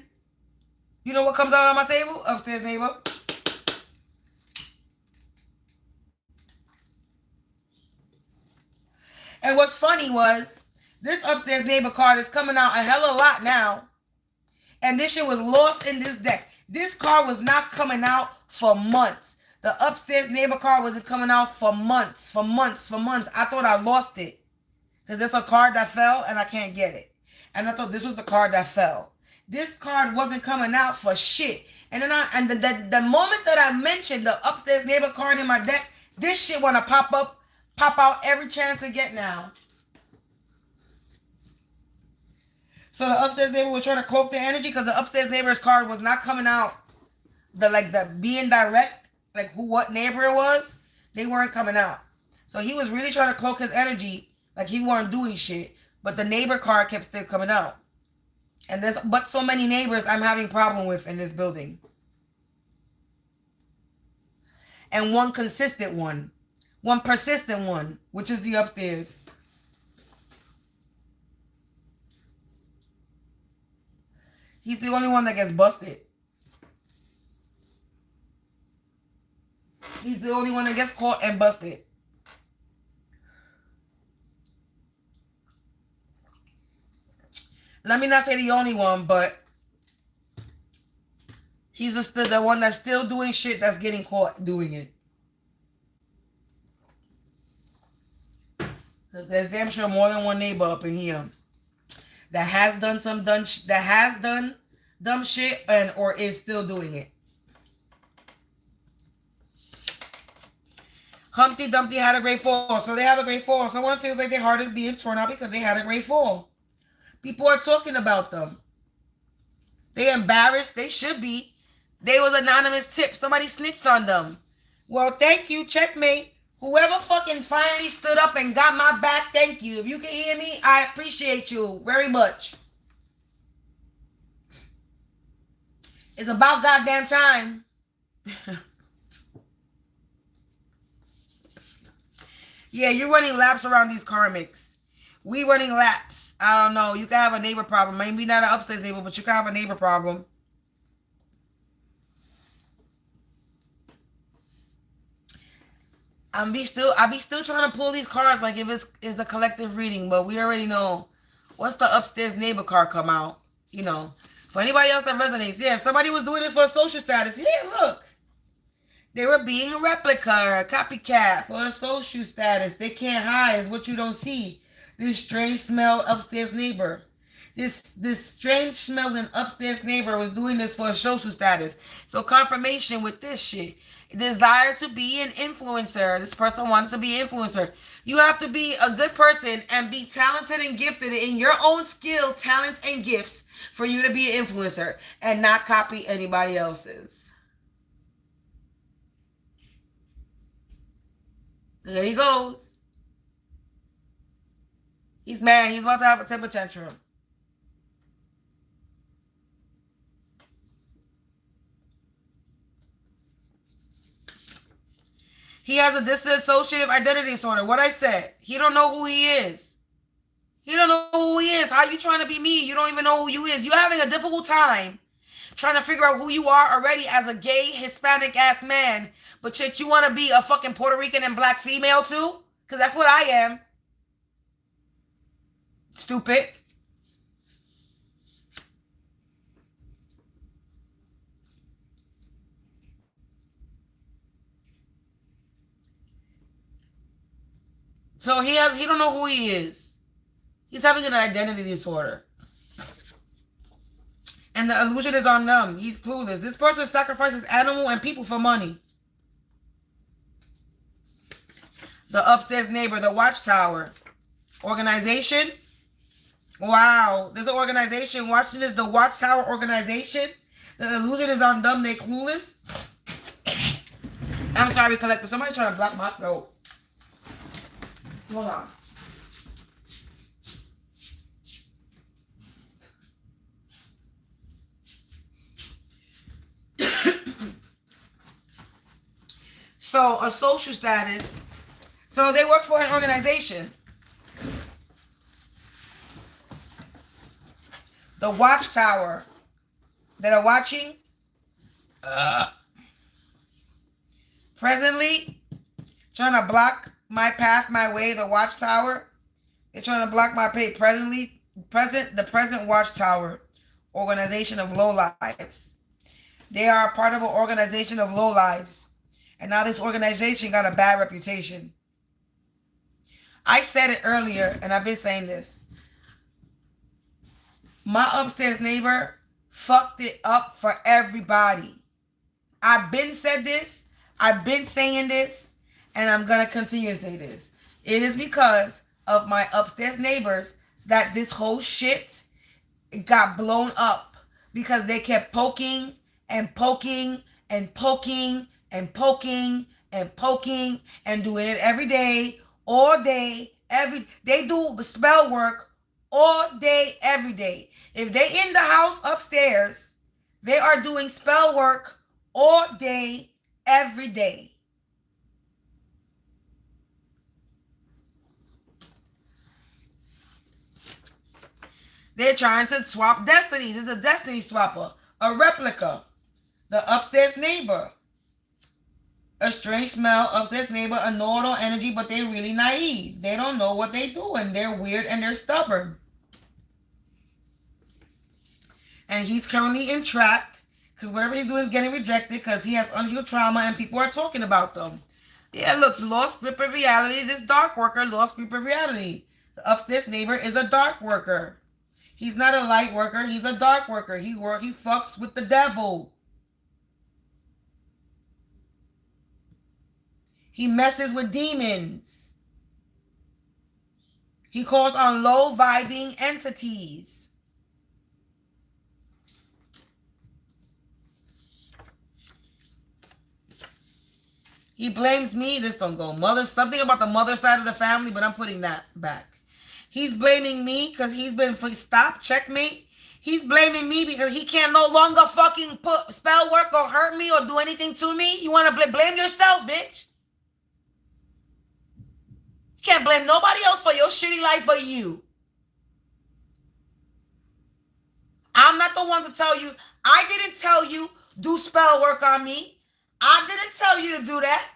you know what comes out on my table? Upstairs neighbor. And what's funny was, this upstairs neighbor card is coming out a hell of a lot now. And this shit was lost in this deck. This card was not coming out for months. The upstairs neighbor card wasn't coming out for months. I thought I lost it. Because it's a card that fell and I can't get it. And I thought this was the card that fell. This card wasn't coming out for shit. And then the moment that I mentioned the upstairs neighbor card in my deck, this shit want to pop out every chance I get now. So the upstairs neighbor was trying to cloak the energy because the upstairs neighbor's card was not coming out. The being direct, like what neighbor it was, they weren't coming out. So he was really trying to cloak his energy, like he weren't doing shit. But the neighbor card kept still coming out. And there's but so many neighbors I'm having problem with in this building. And one consistent one. One persistent one, which is the upstairs. He's the only one that gets busted. He's the only one that gets caught and busted. Let me not say the only one, but he's the one that's still doing shit that's getting caught doing it. There's damn sure more than one neighbor up in here that has done dumb shit and or is still doing it. Humpty Dumpty had a great fall, so they have a great fall. Someone feels like their heart is being torn out because they had a great fall. People are talking about them. They embarrassed. They should be. They was anonymous tip. Somebody snitched on them. Well, thank you. Checkmate. Whoever fucking finally stood up and got my back, thank you. If you can hear me, I appreciate you very much. It's about goddamn time. Yeah, you're running laps around these karmics. We running laps. I don't know. You can have a neighbor problem. Maybe not an upstairs neighbor, but you can have a neighbor problem. I be still trying to pull these cards like if it's a collective reading, but we already know what's the upstairs neighbor card come out. You know, for anybody else that resonates, yeah, if somebody was doing this for a social status, yeah, look, they were being a replica, a copycat for a social status. They can't hide. It's what you don't see. This strange smell upstairs neighbor. This strange smelling upstairs neighbor was doing this for a social status. So confirmation with this shit. Desire to be an influencer. This person wants to be an influencer. You have to be a good person and be talented and gifted in your own skill, talents, and gifts for you to be an influencer and not copy anybody else's. There he goes. He's mad. He's about to have a temper tantrum. He has a dissociative identity disorder. What I said. He don't know who he is. He don't know who he is. How you trying to be me? You don't even know who you is. You're having a difficult time trying to figure out who you are already as a gay, Hispanic-ass man. But yet you want to be a fucking Puerto Rican and black female too? Because that's what I am. Stupid. So he don't know who he is. He's having an identity disorder. And the illusion is on them. He's clueless. This person sacrifices animal and people for money. The upstairs neighbor, the watchtower. Organization. Wow. There's an organization. Watching this, the Watchtower organization. The illusion is on them. They clueless. I'm sorry, collector. Somebody trying to block my throat. Hold on. So, a social status. So, they work for an organization. The Watchtower that are watching. Presently, trying to block my path, my way, the Watchtower. They're trying to block my path. The present Watchtower organization of lowlives. They are part of an organization of lowlives. And now this organization got a bad reputation. I said it earlier, and I've been saying this. My upstairs neighbor fucked it up for everybody. I've been said this. I've been saying this. And I'm going to continue to say this. It is because of my upstairs neighbors that this whole shit got blown up. Because they kept poking and poking and poking and poking and poking and doing it every day, all day, they do spell work all day, every day. If they in the house upstairs, they are doing spell work all day, every day. They're trying to swap destinies. It's a destiny swapper, a replica. The upstairs neighbor. A strange smell, upstairs neighbor, a know-it-all energy, but they're really naive. They don't know what they do, and they're weird and they're stubborn. And he's currently entrapped because whatever he's doing is getting rejected because he has unhealed trauma and people are talking about them. Yeah, look, lost grip of reality. This dark worker lost grip of reality. The upstairs neighbor is a dark worker. He's not a light worker. He's a dark worker. He fucks with the devil. He messes with demons. He calls on low vibing entities. He blames me. This don't go. Something about the mother side of the family, but I'm putting that back. He's blaming me because he's been checkmate. He's blaming me because he can no longer fucking put spell work or hurt me or do anything to me. You want to blame yourself, bitch. You can't blame nobody else for your shitty life but you. I'm not the one to tell you. I didn't tell you do spell work on me. I didn't tell you to do that.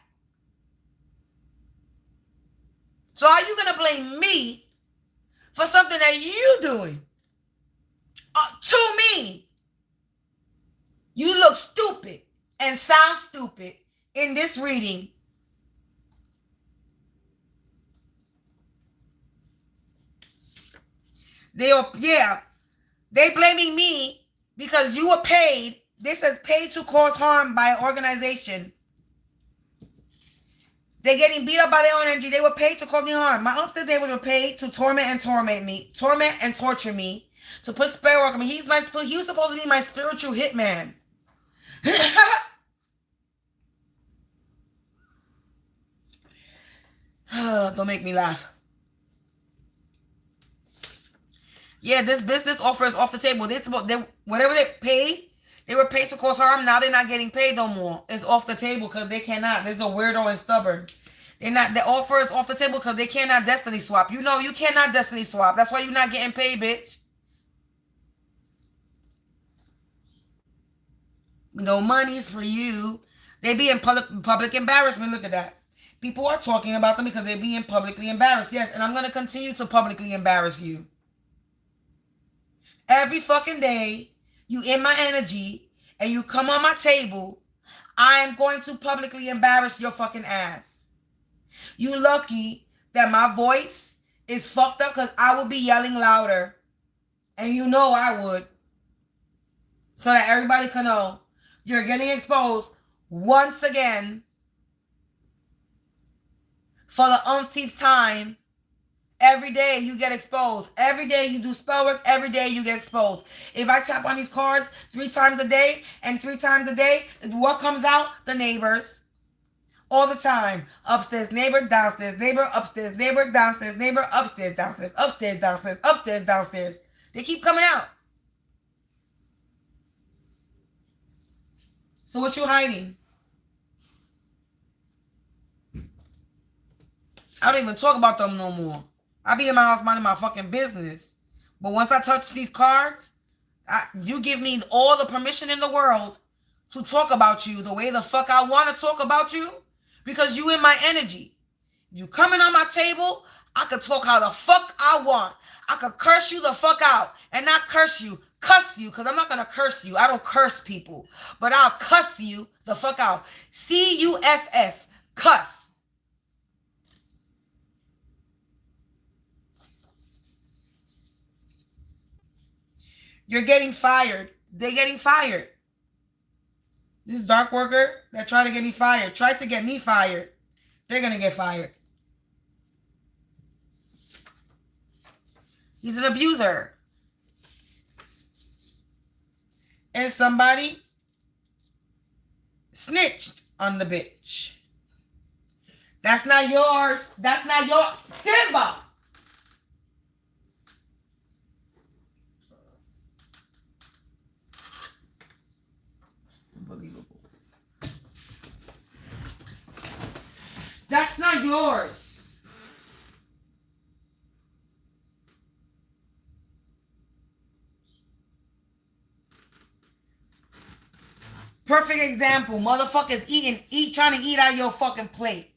So are you going to blame me for something that you doing? To me. You look stupid and sound stupid in this reading. They blaming me because you were paid. This says paid to cause harm by an organization. They're getting beat up by their own energy. They were paid to cause me harm. My upstairs neighbors were paid to torment and torture me, to put spell work on me. He was supposed to be my spiritual hitman. Don't make me laugh. Yeah, this business offer is off the table. Whatever they paid, they were paid to cause harm. Now they're not getting paid no more. It's off the table because they cannot. They're so weirdo and stubborn. The offer is off the table because they cannot destiny swap. You know you cannot destiny swap. That's why you're not getting paid, bitch. No money's for you. They be in public embarrassment. Look at that. People are talking about them because they're being publicly embarrassed. Yes, and I'm going to continue to publicly embarrass you. Every fucking day, you in my energy, and you come on my table, I am going to publicly embarrass your fucking ass. You lucky that my voice is fucked up because I will be yelling louder. And you know I would. So that everybody can know you're getting exposed once again for the umpteenth time. Every day you get exposed. Every day you do spell work. Every day you get exposed. If I tap on these cards 3 times a day and 3 times a day, what comes out? The neighbors. All the time. Upstairs neighbor, downstairs neighbor, upstairs neighbor, downstairs neighbor, upstairs, downstairs, upstairs, downstairs, upstairs, downstairs. They keep coming out. So what you hiding? I don't even talk about them no more. I be in my house minding my fucking business. But once I touch these cards, you give me all the permission in the world to talk about you the way the fuck I want to talk about you, because you in my energy. You coming on my table, I could talk how the fuck I want. I could curse you the fuck out. And not curse you, cuss you, because I'm not going to curse you. I don't curse people. But I'll cuss you the fuck out. C-U-S-S, cuss. You're getting fired. They're getting fired. This dark worker that tried to get me fired, tried to get me fired. They're going to get fired. He's an abuser. And somebody snitched on the bitch. That's not yours. That's not your Simba. Unbelievable. That's not yours. Perfect example. Motherfuckers trying to eat out of your fucking plate.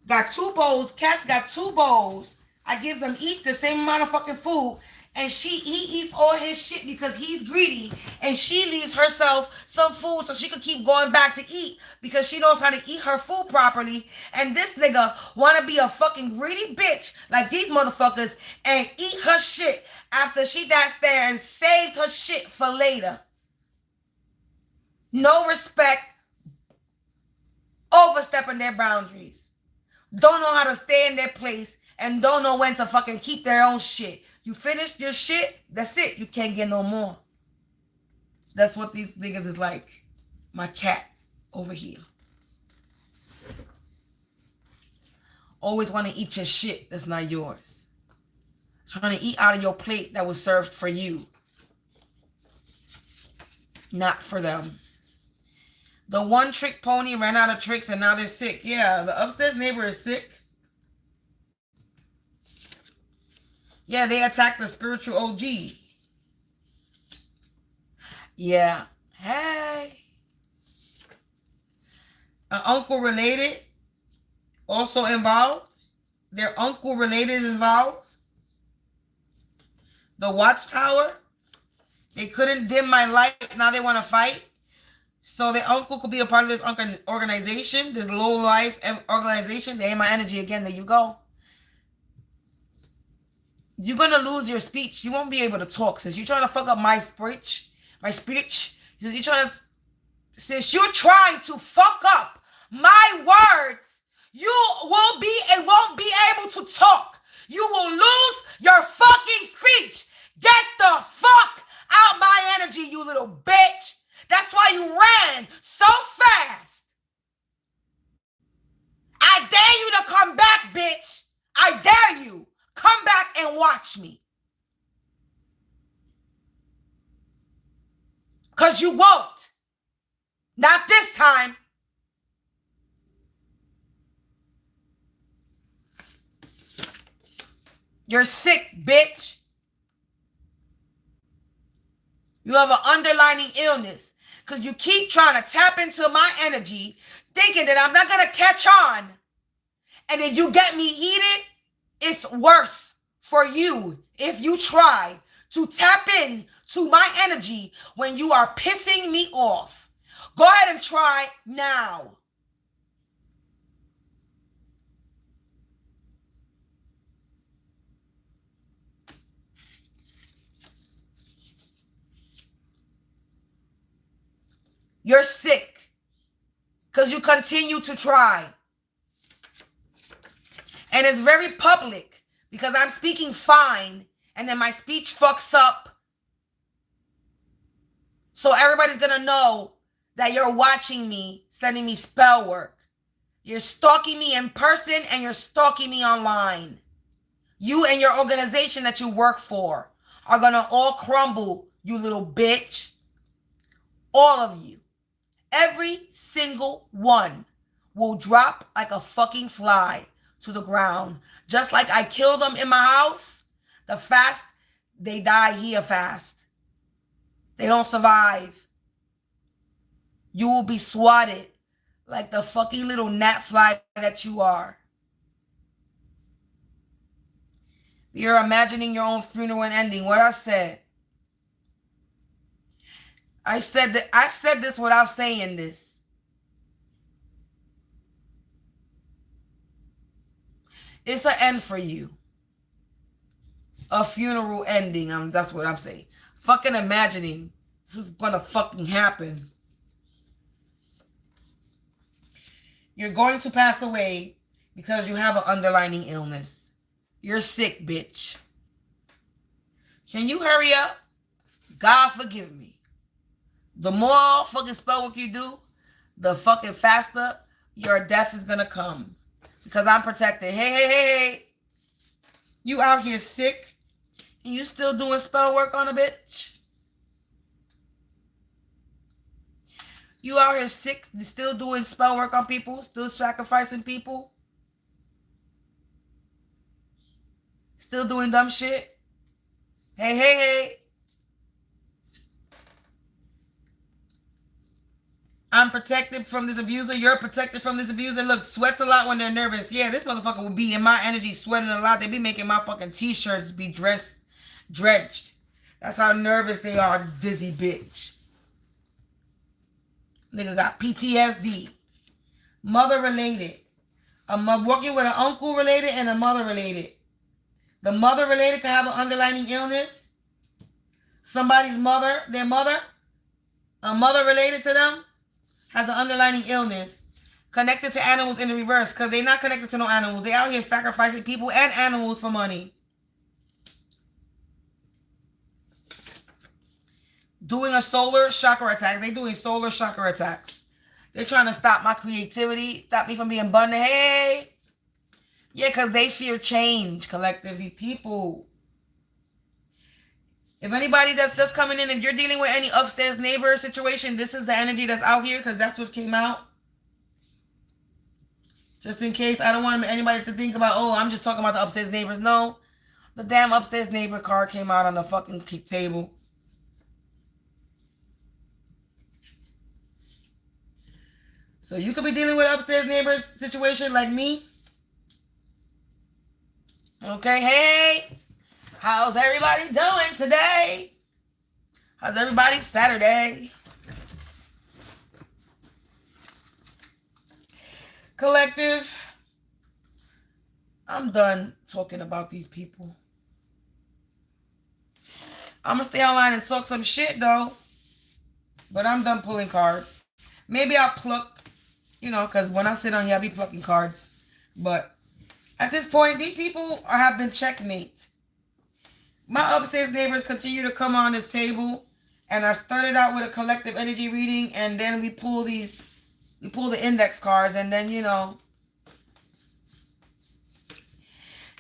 Got 2 bowls. Cats got 2 bowls. I give them each the same amount of fucking food. And he eats all his shit because he's greedy. And she leaves herself some food so she could keep going back to eat because she knows how to eat her food properly. And this nigga want to be a fucking greedy bitch like these motherfuckers and eat her shit after she dies there and saved her shit for later. No respect. Overstepping their boundaries. Don't know how to stay in their place and don't know when to fucking keep their own shit. You finished your shit, that's it. You can't get no more. That's what these niggas is like. My cat over here. Always want to eat your shit that's not yours. Trying to eat out of your plate that was served for you. Not for them. The one trick pony ran out of tricks and now they're sick. Yeah, the upstairs neighbor is sick. Yeah, they attacked the spiritual OG. Yeah. Hey. An uncle related also involved. Their uncle related is involved. The watchtower. They couldn't dim my light. Now they want to fight. So the uncle could be a part of this organization, this low life organization. They ain't my energy again. There you go. You're going to lose your speech. You won't be able to talk. Since you're trying to fuck up my speech. Since you're trying to fuck up my words, you won't be able to talk. You will lose your fucking speech. Get the fuck out my energy, you little bitch. That's why you ran so fast. I dare you to come back, bitch. I dare you. Come back and watch me. Because you won't. Not this time. You're sick, bitch. You have an underlying illness. Because you keep trying to tap into my energy, thinking that I'm not going to catch on. And if you get me heated, it's worse for you if you try to tap in to my energy when you are pissing me off. Go ahead and try now. You're sick because you continue to try. And it's very public because I'm speaking fine and then my speech fucks up. So everybody's going to know that you're watching me, sending me spell work. You're stalking me in person and you're stalking me online. You and your organization that you work for are going to all crumble, you little bitch. All of you. Every single one will drop like a fucking fly to the ground. Just like I killed them in my house, the fast, they die here fast. They don't survive. You will be swatted like the fucking little gnat fly that you are. You're imagining your own funeral and ending. What I said. I said this without saying this. It's an end for you. A funeral ending. That's what I'm saying. Fucking imagining this was gonna fucking happen. You're going to pass away because you have an underlying illness. You're sick, bitch. Can you hurry up? God forgive me. The more fucking spell work you do, the fucking faster your death is gonna come. Because I'm protected. Hey. You out here sick and you still doing spell work on a bitch? You out here sick, still doing spell work on people, still sacrificing people, still doing dumb shit? Hey. I'm protected from this abuser. You're protected from this abuser. Look, sweats a lot when they're nervous. Yeah, this motherfucker will be in my energy sweating a lot. They be making my fucking t-shirts be drenched. That's how nervous they are, dizzy bitch. Nigga got PTSD. Mother related. I'm working with an uncle related and a mother related. The mother related can have an underlying illness. Somebody's mother, their mother, a mother related to them, has an underlying illness connected to animals in the reverse because they're not connected to no animals. They out here sacrificing people and animals for money. Doing a solar chakra attack. They're doing solar chakra attacks. They're trying to stop my creativity, stop me from being abundant. Hey. Yeah, because they fear change, collectively. People. If anybody that's just coming in, if you're dealing with any upstairs neighbor situation, this is the energy that's out here because that's what came out. Just in case, I don't want anybody to think about, oh, I'm just talking about the upstairs neighbors. No, the damn upstairs neighbor card came out on the fucking table. So you could be dealing with upstairs neighbors situation like me. Okay, hey. How's everybody doing today? How's everybody Saturday? Collective, I'm done talking about these people. I'm going to stay online and talk some shit, though. But I'm done pulling cards. Maybe I'll pluck, because when I sit on here, I'll be plucking cards. But at this point, these people have been checkmate. My upstairs neighbors continue to come on this table, and I started out with a collective energy reading, and then we pull the index cards, and then, it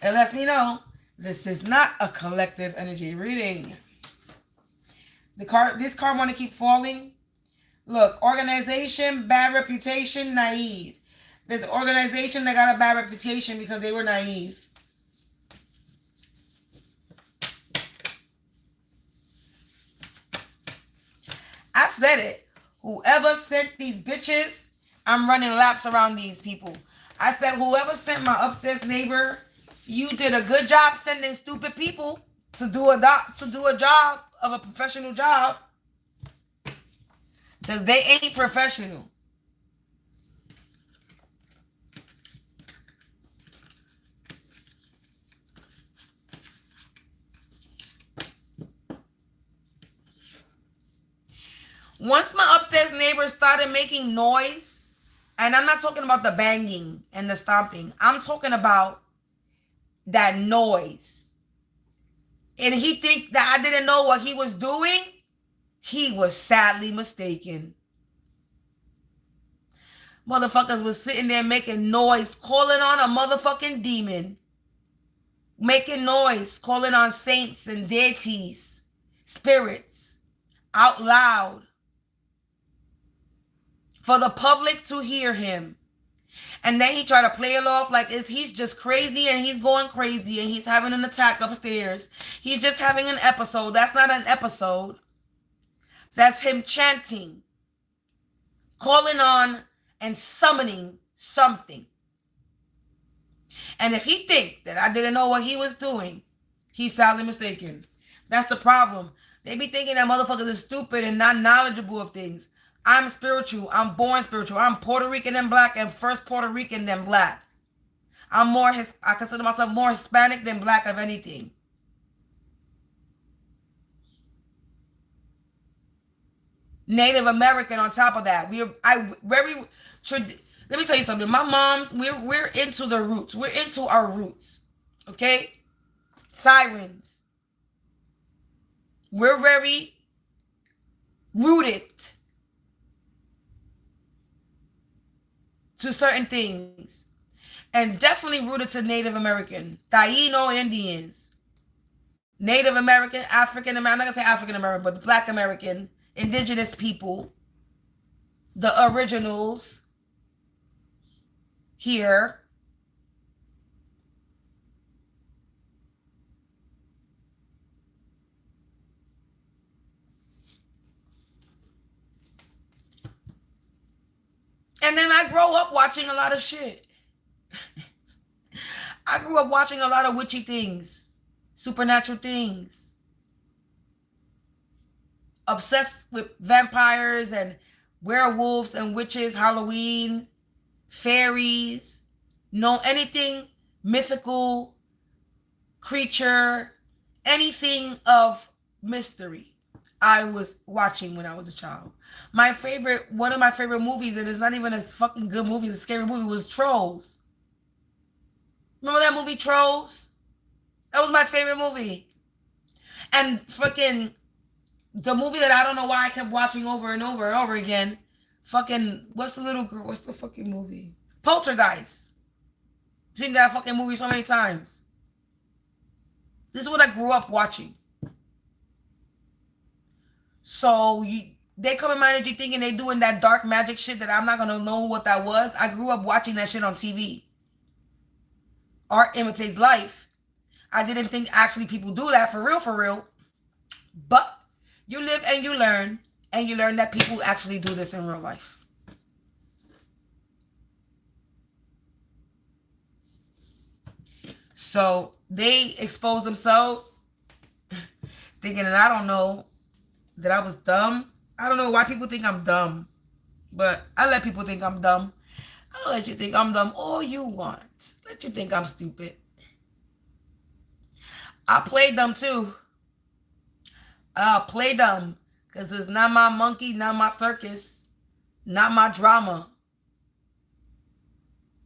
lets me know this is not a collective energy reading. This card want to keep falling. Look, organization, bad reputation, naive. There's an organization that got a bad reputation because they were naive. I said it. Whoever sent these bitches, I'm running laps around these people. I said, whoever sent my upstairs neighbor, you did a good job sending stupid people to do a job of a professional job. Because they ain't professional. Once my upstairs neighbors started making noise, and I'm not talking about the banging and the stomping. I'm talking about that noise. And he think that I didn't know what he was doing. He was sadly mistaken. Motherfuckers was sitting there making noise, calling on a motherfucking demon. Making noise, calling on saints and deities, spirits, out loud. For the public to hear him. And then he tried to play it off like he's just crazy and he's going crazy and he's having an attack upstairs. He's just having an episode. That's not an episode. That's him chanting, calling on and summoning something. And if he think that I didn't know what he was doing, he's sadly mistaken. That's the problem. They be thinking that motherfuckers is stupid and not knowledgeable of things. I'm spiritual. I'm born spiritual. I'm Puerto Rican and black and first Puerto Rican than black. I consider myself more Hispanic than black of anything. Native American on top of that. Let me tell you something. My moms, we're into the roots. We're into our roots. Okay? Sirens. We're very rooted to certain things. And definitely rooted to Native American. Taino Indians. Native American, African American, I'm not going to say African American, but Black American, indigenous people, the originals here. And then I grow up watching a lot of shit. I grew up watching a lot of witchy things, supernatural things. Obsessed with vampires and werewolves and witches, Halloween, fairies, anything mythical, creature, anything of mystery. I was watching when I was a child. One of my favorite movies, and it's not even a fucking good movie, it's a scary movie, was Trolls. Remember that movie, Trolls? That was my favorite movie. And fucking the movie that I don't know why I kept watching over and over and over again. Fucking, what's the fucking movie? Poltergeist. I've seen that fucking movie so many times. This is what I grew up watching. So they come in my energy thinking they doing that dark magic shit that I'm not going to know what that was. I grew up watching that shit on TV. Art imitates life. I didn't think actually people do that for real. But you live and you learn that people actually do this in real life. So they expose themselves thinking that I don't know that I was dumb. I don't know why people think I'm dumb, but I let people think I'm dumb. I'll let you think I'm dumb all you want. Let you think I'm stupid. I play dumb too. I'll play dumb because it's not my monkey, not my circus, not my drama.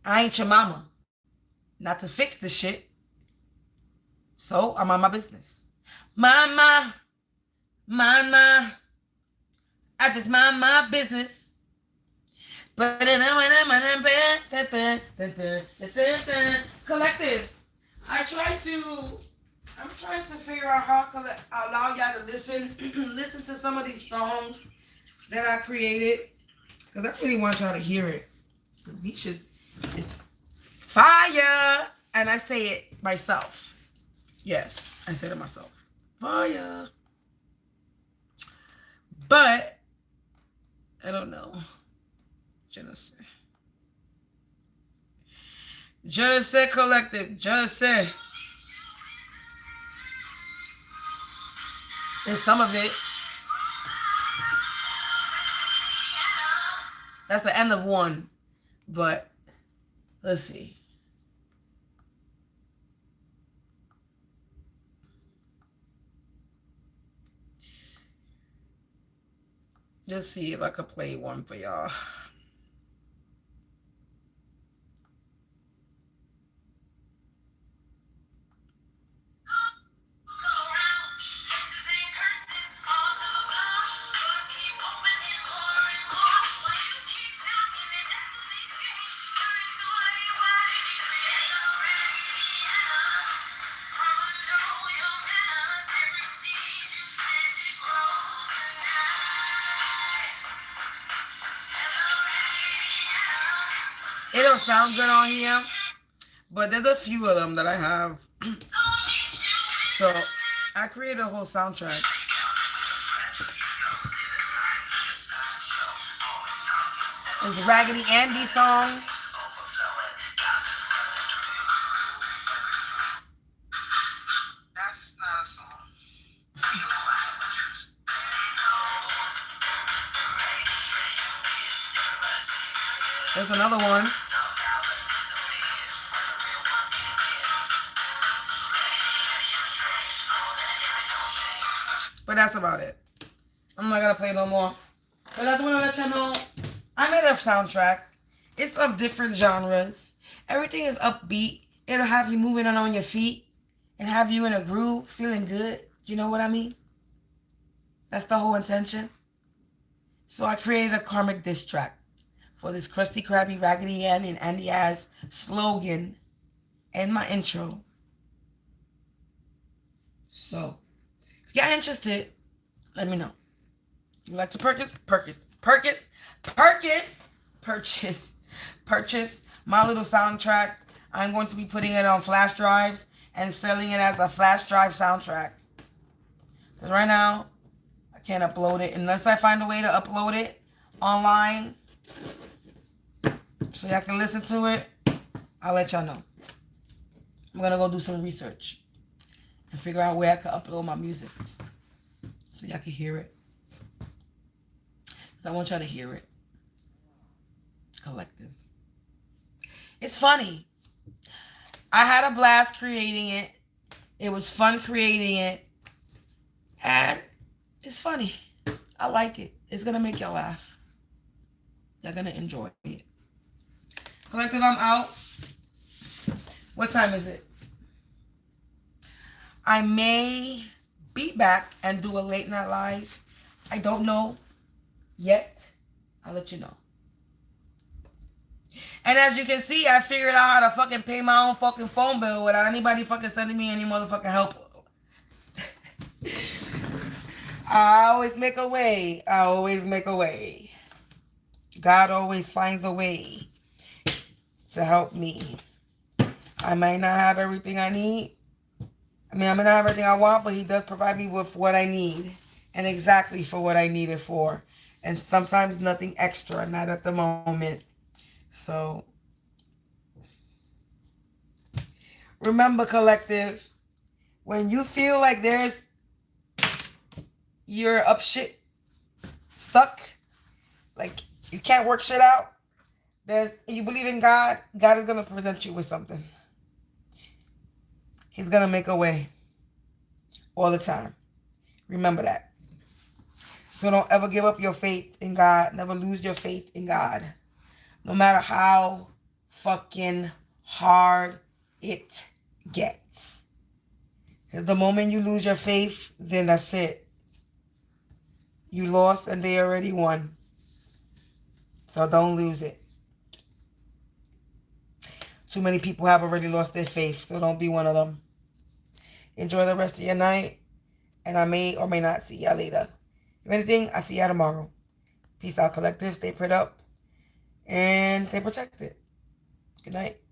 I ain't your mama. Not to fix this shit. So I'm on my business. Mind my. I just mind my business. Collective. I'm trying to figure out how to allow y'all to listen to some of these songs that I created. Because I really want y'all to hear it. Because these shit is fire. And I say it myself. Yes, I said it myself. Fire. But I don't know. Je ne sais collective. Je ne sais. And some of it. That's the end of one. But let's see. Let's see if I could play one for y'all. It don't sound good on here, but there's a few of them that I have. So I created a whole soundtrack. It's Raggedy Andy song. That's not a song. There's another one. But that's about it. I'm not gonna play no more. But I just wanna let y'all know I made a soundtrack. It's of different genres. Everything is upbeat. It'll have you moving on your feet and have you in a groove, feeling good. You know what I mean? That's the whole intention. So I created a karmic diss track for this Krusty Krabby Raggedy Ann and Andy Eyez slogan and my intro. So, if y'all interested, let me know. You like to purchase my little soundtrack. I'm going to be putting it on flash drives and selling it as a flash drive soundtrack. Because right now, I can't upload it unless I find a way to upload it online so y'all can listen to it. I'll let y'all know. I'm going to go do some research and figure out where I can upload my music so y'all can hear it. Because I want y'all to hear it. Collective. It's funny. I had a blast creating it. It was fun creating it. And it's funny. I like it. It's going to make y'all laugh. Y'all going to enjoy it. Collective, I'm out. What time is it? I may be back and do a late night live. I don't know yet. I'll let you know. And as you can see, I figured out how to fucking pay my own fucking phone bill without anybody fucking sending me any motherfucking help. I always make a way. I always make a way. God always finds a way to help me. I might not have everything I need. I may not have everything I want, but he does provide me with what I need. And exactly for what I need it for. And sometimes nothing extra, not at the moment. So, remember, collective, when you feel like you're up shit, stuck, like you can't work shit out, you believe in God, God is going to present you with something. He's going to make a way all the time. Remember that. So don't ever give up your faith in God. Never lose your faith in God. No matter how fucking hard it gets. Because the moment you lose your faith, then that's it. You lost and they already won. So don't lose it. Too many people have already lost their faith, so don't be one of them. Enjoy the rest of your night, and I may or may not see y'all later. If anything, I'll see y'all tomorrow. Peace out, collective. Stay prayed up and stay protected. Good night.